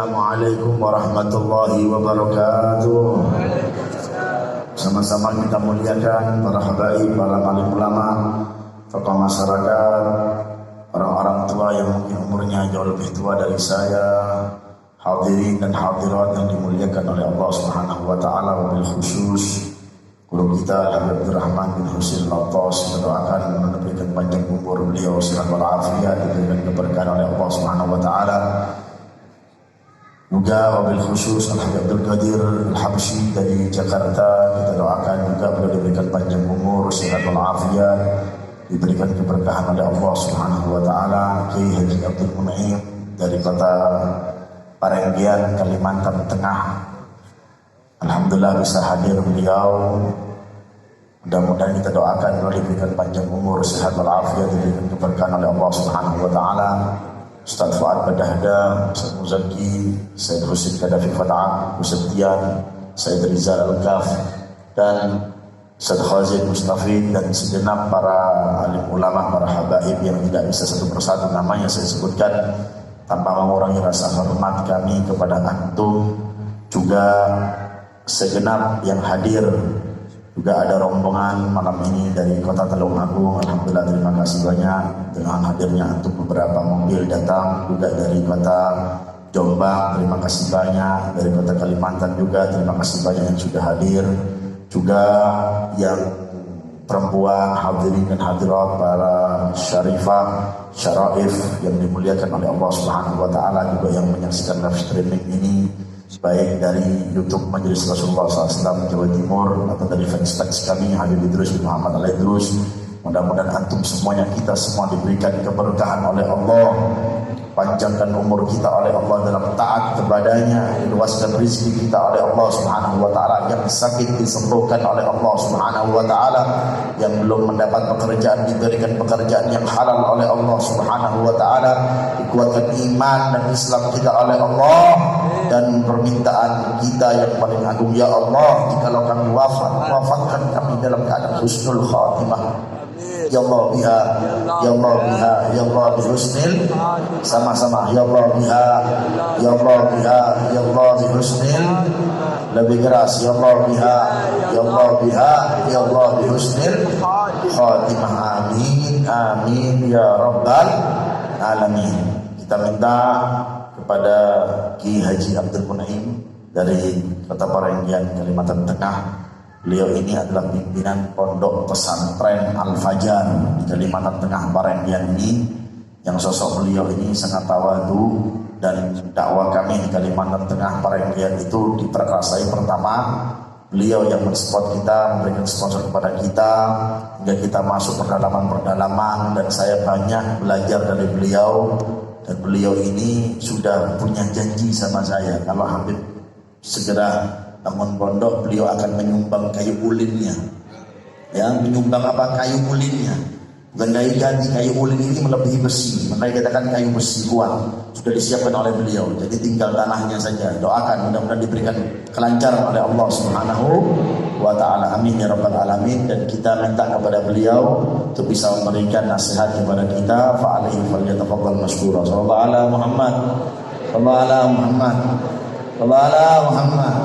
Assalamualaikum warahmatullahi wabarakatuh. Sama-sama kita muliakan para habaib, para alim ulama, tokoh masyarakat, orang-orang tua yang mungkin umurnya jauh lebih tua dari saya, hadirin dan hadirat yang dimuliakan oleh Allah Subhanahu wa taala, wabil khusus guru kita Habib Abdurrahman bin Husin Latos, kita doakan memberikan panjang umur beliau, sehat walafiat, diberikan keberkahan oleh Allah Subhanahu wa taala. Juga wabil khusus Al-Habib Abdul Qadir Al-Habsyi dari Jakarta, kita doakan juga beliau diberikan panjang umur, sehat walafiat, diberikan keberkahan oleh Allah Subhanahu wa taala. Kiai Haji Abdul Mun'im dari kota Parenggian, Kalimantan Tengah, alhamdulillah bisa hadir beliau. Mudah-mudahan kita doakan beliau diberikan panjang umur, sehat walafiat, diberikan keberkahan oleh Allah Subhanahu wa taala. Ustaz Fuad Badahda, Ustaz Muzaki, Sayyid Husin Kadafi Fata'ah, Ustaz Tian, Sayyid Rizal Al-Kaf, dan Ustaz Khazin Mustafid, dan segenap para alim ulama, para habaib yang tidak bisa satu persatu namanya saya sebutkan tanpa mengurangi rasa hormat kami kepada antum. Juga segenap yang hadir, juga ada rombongan malam ini dari kota Teluk Agung, alhamdulillah terima kasih banyak dengan hadirnya antum. Beberapa mobil datang juga dari kota Jombang, terima kasih banyak. Dari kota Kalimantan juga terima kasih banyak yang sudah hadir. Juga yang perempuan, hadirin dan hadirat, para syarifah, syaraif yang dimuliakan oleh Allah Subhanahu wa taala, juga yang menyaksikan live streaming ini baik dari YouTube Majelis Rasulullah SAW Jawa Timur atau dari fanspage kami Habib Idrus bin Muhammad Al-Idrus. Mudah-mudahan antum semuanya, kita semua diberikan keberkahan oleh Allah, panjangkan umur kita oleh Allah dalam taat kepadanya, luaskan rezeki kita oleh Allah Subhanahu wa taala, yang sakit disembuhkan oleh Allah Subhanahu wa taala, yang belum mendapat pekerjaan diberikan pekerjaan yang halal oleh Allah Subhanahu wa taala, dikuatkan iman dan Islam kita oleh Allah. Dan permintaan kita yang paling agung, ya Allah, jikalau kami wafat, wafatkan kami dalam keadaan husnul khatimah. Ya Allah biha, ya Allah biha, ya Allah bihusnil, sama-sama, ya Allah biha, ya Allah biha, ya Allah bihusnil, lebih keras, ya Allah biha, ya Allah biha, ya Allah bihusnil khatimah. Amin, amin ya rabbal alamin. Kita minta kepada Ki Haji Abdul Mun'im dari kota Parenggian, Kalimantan Tengah. Beliau ini adalah pimpinan Pondok Pesantren Al-Fajar di Kalimantan Tengah Parenggian ini, yang sosok beliau ini sangat tawadu, dan dakwah kami di Kalimantan Tengah Parenggian itu diperkasai. Pertama, beliau yang mensupport kita, memberikan sponsor kepada kita hingga kita masuk perdalaman, dan saya banyak belajar dari beliau. Dan beliau ini sudah punya janji sama saya, kalau Habib segera bangun pondok, beliau akan menyumbang kayu ulinnya. Ya, menyumbang apa? Kayu ulinnya. Bukan kayu jati, kayu ulin ini melebihi besi. Makanya katakan kayu besi kuat. Sudah disiapkan oleh beliau. Jadi tinggal tanahnya saja. Doakan mudah-mudahan diberikan kelancaran oleh Allah Subhanahu wa taala. Amin ya rabbal alamin. Dan kita minta kepada beliau untuk bisa memberikan nasihat kepada kita. Fa alaihi falyatafaddal mashkura. Sallallahu ala Muhammad. Sallallahu ala Muhammad. Sallallahu ala Muhammad.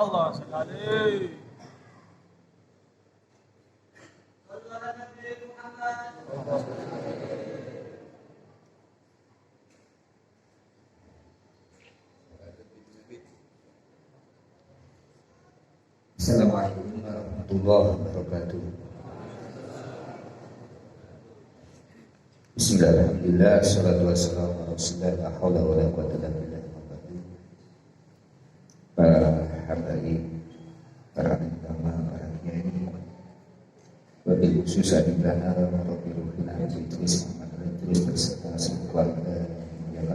Allah sekali. Assalamualaikum warahmatullahi wabarakatuh. Bismillahirrahmanirrahim. Assalatu wassalamu ala rasulillah, la haula wala quwwata illa billah. Para habaib, para ulama, para kiai, wabil khusus adilana, wabil ruhina, Idris Muhammad Idris berserta sekeluarga yang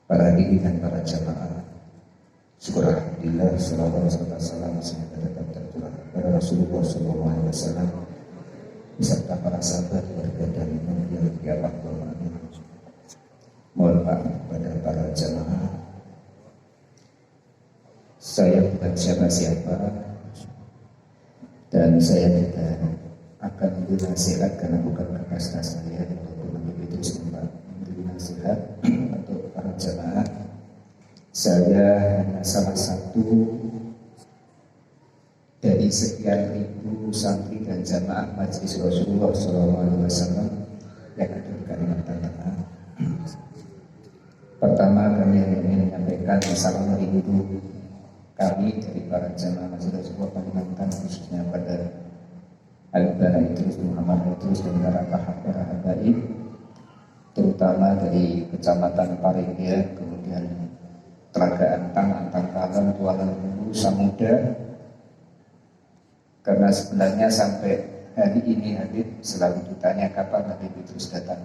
para hadirin dan para jamaah. Syukur alhamdulillah, sallallahu alaihi wasallam, semoga tetap tercurah kepada Rasulullah sallallahu alaihi wasallam beserta para sahabat, keluarga dan yang dialah Amin. Mohon maaf kepada para jamaah. Saya bukan siapa-siapa dan saya tidak akan memberi nasihat karena bukan kapasitas saya untuk lebih terus memberi nasihat untuk para jemaah. Saya hanya salah satu dari sekian ribu santri dan jamaah Majelis Rasulullah SAW yang ada di Kalimantan Tengah. Pertama kami ingin menyampaikan salam rindu kami dari para jamaah Majelis Rasulullah Kalimantan, khususnya pada Al-Bara Idrus, Muhammad Idrus dan para habaib, terutama dari Kecamatan Parengge, kemudian Telaga Antang, Antang Kalam, Tualan Hulu, Samuda. Karena sebenarnya sampai hari ini Habib selalu ditanya kapan Habib Idrus datang.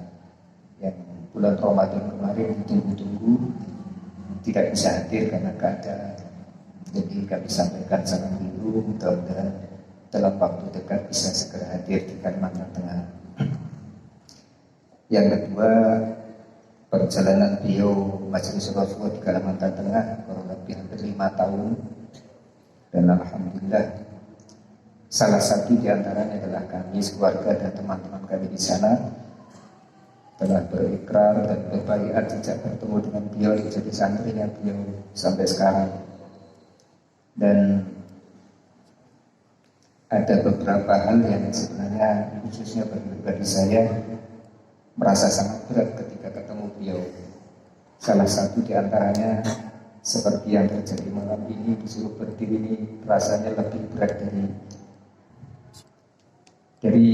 Yang bulan Ramadan kemarin ditunggu-tunggu tidak bisa hadir karena keadaan. Jadi kami sampaikan salam dulu, mudah-mudahan dalam waktu dekat bisa segera hadir di Kalimantan Tengah. Yang kedua, perjalanan beliau Majelis Rasulullah di Kalimantan Tengah kurang lebih hampir 5 tahun, dan alhamdulillah salah satu di antaranya adalah kami keluarga dan teman-teman kami di sana telah berikrar dan berbaiat sejak bertemu dengan beliau jadi santrinya beliau sampai sekarang. Dan ada beberapa hal yang sebenarnya khususnya bagi saya merasa sangat berat ketika ketemu beliau. Salah satu di antaranya seperti yang terjadi malam ini, disuruh berdiri ini rasanya lebih berat dari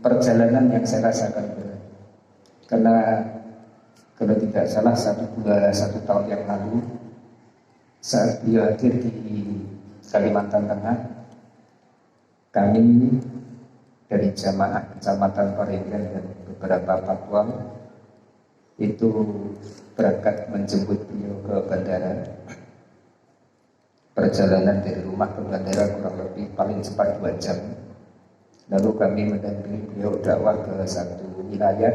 perjalanan yang saya rasakan berat. Karena kalau tidak salah 1 tahun yang lalu saat beliau hadir di Kalimantan Tengah, kami dari jamaah Kecamatan Parenggan dan beberapa patwal itu berangkat menjemput beliau ke bandara. Perjalanan dari rumah ke bandara kurang lebih paling cepat 2 jam. Lalu kami mendampingi beliau dakwah ke satu wilayah,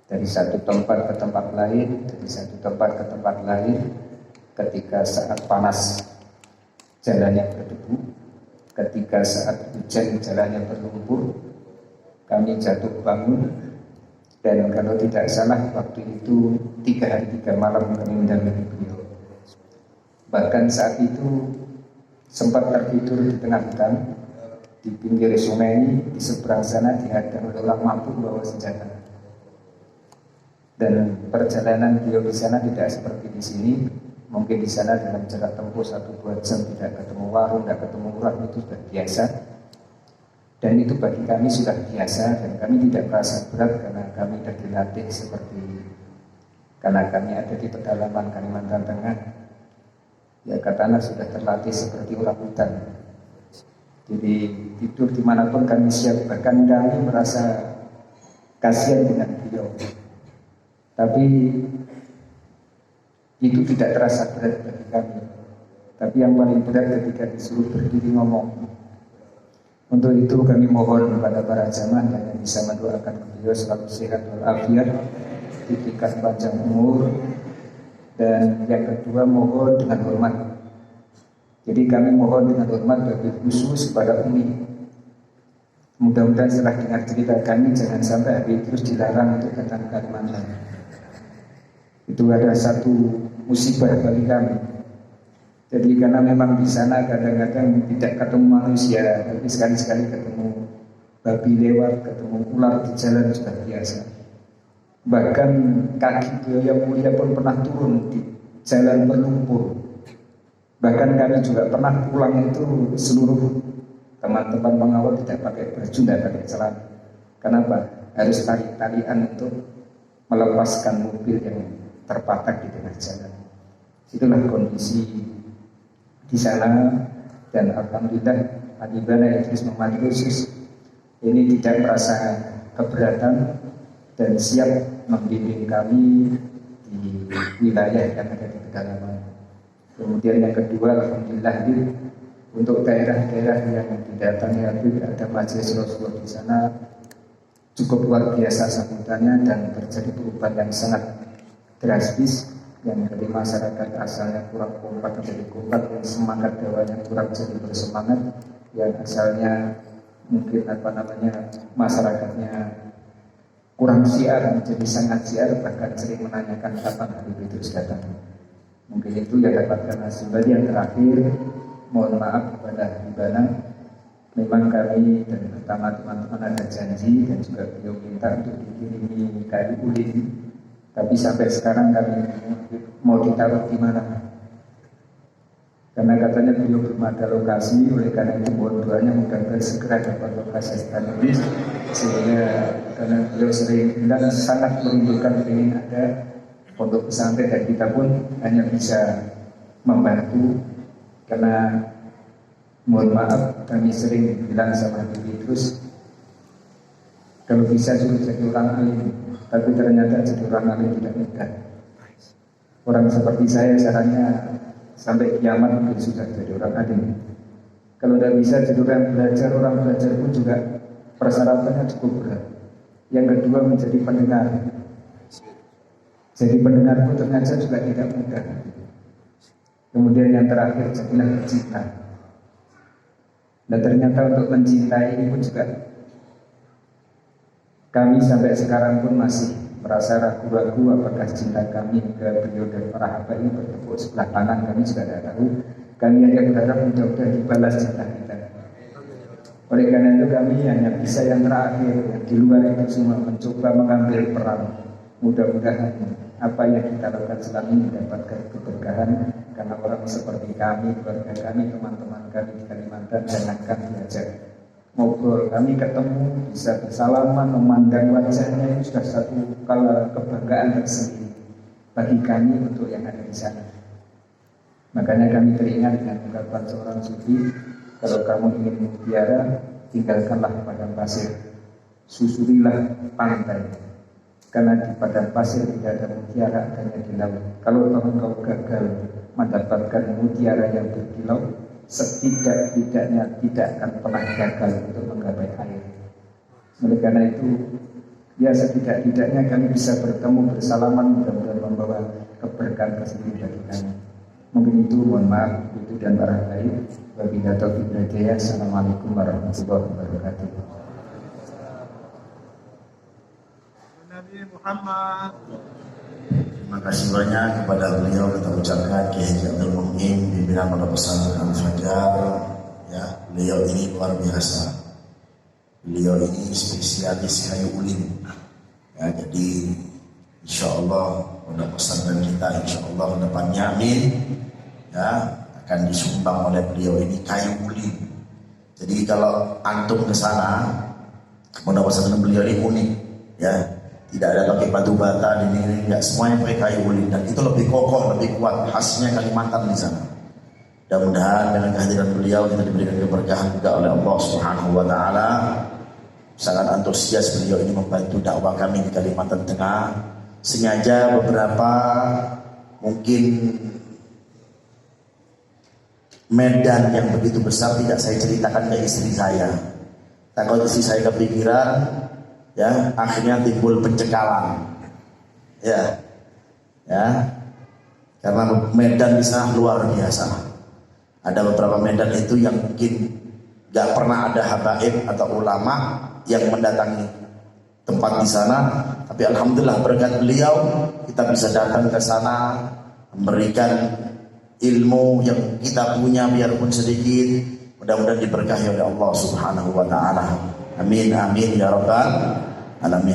dari satu tempat ke tempat lain, dari satu tempat ke tempat lain. Ketika saat panas jalannya berdebu, ketika saat hujan jalannya berlumpur, kami jatuh bangun. Dan kalau tidak salah waktu itu 3 hari 3 malam kami mendampingi beliau. Bahkan saat itu sempat tertidur di tengah hutan, di pinggir sungai, di seberang sana dihadang oleh orang mampu bawa senjata. Dan perjalanan beliau di sana tidak seperti di sini. Mungkin di sana dalam jarak tempuh 1-2 jam tidak ketemu warung, tidak ketemu orang, itu sudah biasa. Dan itu bagi kami sudah biasa, dan kami tidak merasa berat karena kami sudah dilatih seperti, karena kami ada di pedalaman Kalimantan Tengah, ya katanya sudah terlatih seperti orang hutan. Jadi tidur dimanapun kami siap, bahkan kami merasa kasihan dengan beliau. Tapi itu tidak terasa berat bagi kami. Tapi yang paling berat ketika disuruh berdiri ngomong. Untuk itu kami mohon kepada para jamaah yang bisa mendoakan beliau selalu sehat walafiat, diberikan panjang umur. Dan yang kedua mohon dengan hormat. Jadi kami mohon dengan hormat bagi khusus kepada Umi. Mudah-mudahan setelah dengar cerita kami jangan sampai Habib terus dilarang untuk datang ke Kalimantan. Itu ada satu musibah bagi kami. Jadi karena memang di sana kadang-kadang tidak ketemu manusia, tapi sekali-sekali ketemu babi lewat, ketemu ular di jalan sudah biasa. Bahkan kaki beliau yang mulia pun pernah turun di jalan berlumpur. Bahkan kami juga pernah pulang itu seluruh teman-teman pengawal tidak pakai baju, tidak pakai celana. Kenapa? Harus tarik-tarian untuk melepaskan mobil yang terpatak di tengah jalan. Itulah kondisi di sana, dan alhamdulillah Adibana Idris Muhammad Khusus ini tidak merasa keberatan dan siap membimbing kami di wilayah yang ada di pedalaman. Kemudian yang kedua, alhamdulillah untuk daerah-daerah yang didatangi Habib ada Majelis Rasulullah di sana cukup luar biasa sambutannya, dan terjadi perubahan yang sangat drastis. Yang dari masyarakat asalnya kurang kompak menjadi kompak, yang semangat dakwahnya kurang jadi bersemangat, yang asalnya mungkin masyarakatnya kurang syiar, menjadi sangat syiar, bahkan sering menanyakan kapan Habib Idrus datang. Mungkin itu yang dapatkan hasil. Yang terakhir, mohon maaf kepada Ibana, memang kami dan pertama teman-teman ada janji dan juga beliau minta untuk dikirimi kayu ulin, tapi sampai sekarang kami mau ditaruh di mana? Karena katanya beliau belum ada lokasi, oleh karena itu mohon doanya mudah-mudahan segera dapat lokasi strategis, sehingga karena beliau sering bilang sangat merindukan ingin ada pondok pesantren, dan kita pun hanya bisa membantu. Karena mohon maaf, kami sering bilang sama Habib Idrus, kalau bisa suruh jadi orang alim, tapi ternyata jadi orang alim tidak mudah. Orang seperti saya caranya sampai kiamat mungkin sudah jadi orang alim. Kalau tidak bisa jadi orang belajar pun juga persyaratannya cukup berat. Yang kedua, menjadi pendengar. Jadi pendengar pun ternyata juga tidak mudah. Kemudian yang terakhir, jadilah pecinta. Dan ternyata untuk mencintai ini pun juga kami sampai sekarang pun masih merasa ragu-ragu apakah cinta kami ke beliau dan para hamba ini bertepuk sebelah tangan. Kami juga tidak tahu. Kami hanya berharap mudah-mudahan dibalas cinta kita. Oleh karena itu kami hanya bisa yang terakhir, yang di luar itu semua mencoba mengambil peran. Mudah-mudahan apa yang kita lakukan selama ini mendapatkan keberkahan, karena orang seperti kami, keluarga kami, teman-teman kami di Kalimantan jangankan belajar, ngobrol, kami ketemu bisa bersalaman, memandang wajahnya itu sudah satu kebanggaan tersendiri bagi kami untuk yang ada di sana. Makanya kami teringat dengan ungkapan seorang sufi, kalau kamu ingin mutiara, tinggalkanlah padang pasir, susurilah pantai, karena di padang pasir tidak ada mutiara, adanya di laut. Kalau engkau gagal mendapatkan mutiara yang berkilau, setidak-tidaknya tidak akan pernah gagal untuk menggapai air. Oleh karena itu, ya setidak-tidaknya kami bisa bertemu bersalaman, mudah-mudahan membawa keberkahan tersendiri bagi kami. Mungkin itu, mohon maaf itu dan barangkali. Wabillahi taufiq wal hidayah. Assalamualaikum warahmatullahi wabarakatuh. Nabi Muhammad. Terima kasih banyak kepada beliau kita ucapkan Kiai Haji Abdul Muhyin pimpinan Pondok Pesantren Al Fajar. Ya, beliau ini luar biasa. Beliau ini spesialis kayu ulin. Ya, jadi insya Allah Pondok Pesantren kita insya Allah depannya amin. Ya, akan disumbang oleh beliau ini kayu ulin. Jadi kalau antum ke sana, Pondok Pesantren beliau ini unik. Ya, tidak ada pakai batu bata ini, enggak, semuanya pakai kayu ulin, dan itu lebih kokoh, lebih kuat, khasnya Kalimantan di sana. Mudah-mudahan dengan kehadiran beliau kita diberikan keberkahan juga oleh Allah Subhanahu wa taala. Sangat antusias beliau ini membantu dakwah kami di Kalimantan Tengah. Sengaja beberapa mungkin medan yang begitu besar tidak saya ceritakan ke istri saya. Takut istri saya kepikiran, ya, akhirnya timbul pencekalan, ya, karena medan di sana luar biasa. Ada beberapa medan itu yang mungkin gak pernah ada habaib atau ulama yang mendatangi tempat di sana, tapi alhamdulillah berkat beliau kita bisa datang ke sana, memberikan ilmu yang kita punya biarpun sedikit, mudah-mudahan diberkahi oleh Allah Subhanahu wa taala. Amin amin ya rabbal alamin.